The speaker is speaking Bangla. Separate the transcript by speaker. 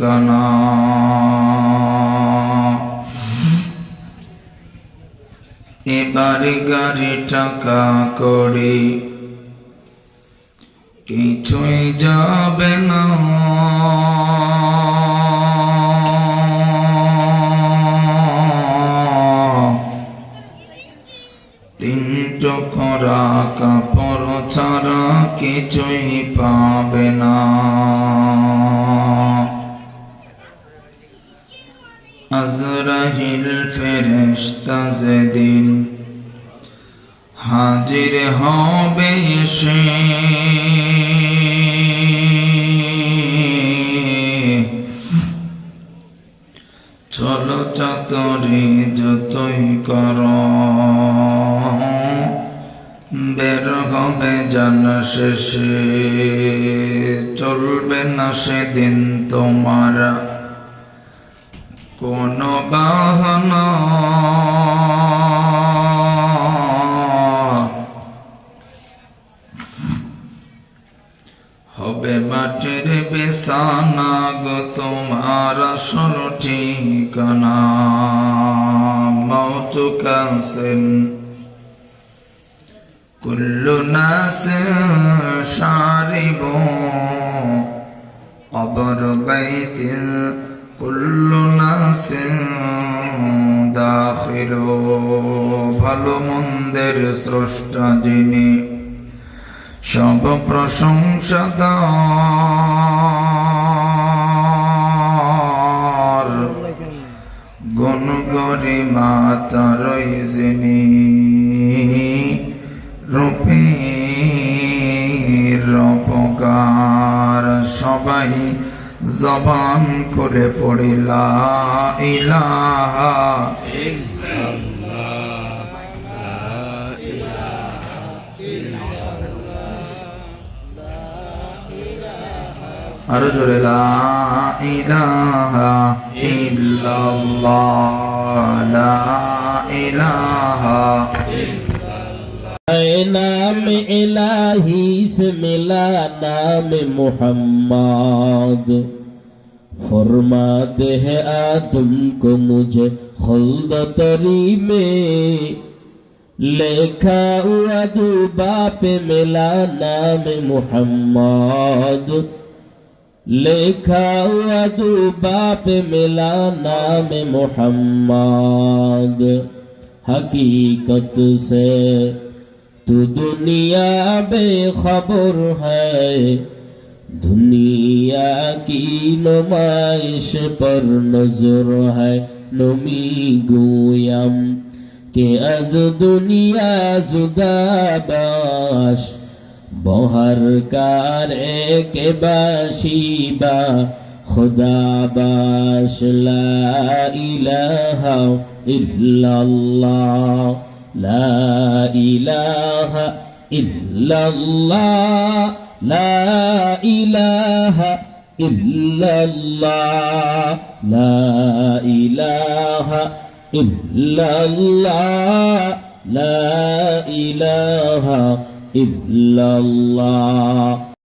Speaker 1: ঠিকানা। এবারে গাড়ি টাকা করি কিছুই যাবে না, তিন টুকরা কাপড় ছাড়া কিছুই পাবে না। আজরাইল ফেরেশতা যেদিন হাজির হবে সে, চলো চাতুরি যতই করো বের হবে জানা শেষে, চলবে না সেদিন তোমার কোনো বাহানা। হবে মাটির বিছানা গো তোমার আসল ঠিকানা। মওতু কাসিন কুল্লু নাসিন শারিবু, কবর বাইতিন কুল্লু নাসিন দাখিলু। ভালো মন্দের স্রষ্টা যিনি, সব প্রশংসা তার, গুণ গরিমা তারই যিনি, রূপের উপকার। সবাই জবান করে পড়ি লা ইলাহা আরো জোরে লা ইলাহা ইল্লাল্লাহ, লা ইলাহা
Speaker 2: नाम इलाही से मिला नाम मोहम्मद, फरमाते हैं आदम को मुझे खुल्द तरी में, लिखा हुआ दुबा पे मिला नाम मोहम्मद, लिखा हुआ दुबा पे मिला नाम मोहम्मद। हकीकत से तू दुनिया बेखबर है, दुनिया की नुमाइश पर नजर है। नमी गोयम के अज दुनिया जुदाबाश, बहर कारे के बाशिबा खुदा बाश। ला इलाहा इल्लल्लाह, ला इलाहा इल्लल्लाह, ला इलाहा इल्लल्लाह, ला इलाहा इल्लल्लाह, ला इलाहा इल्लल्लाह।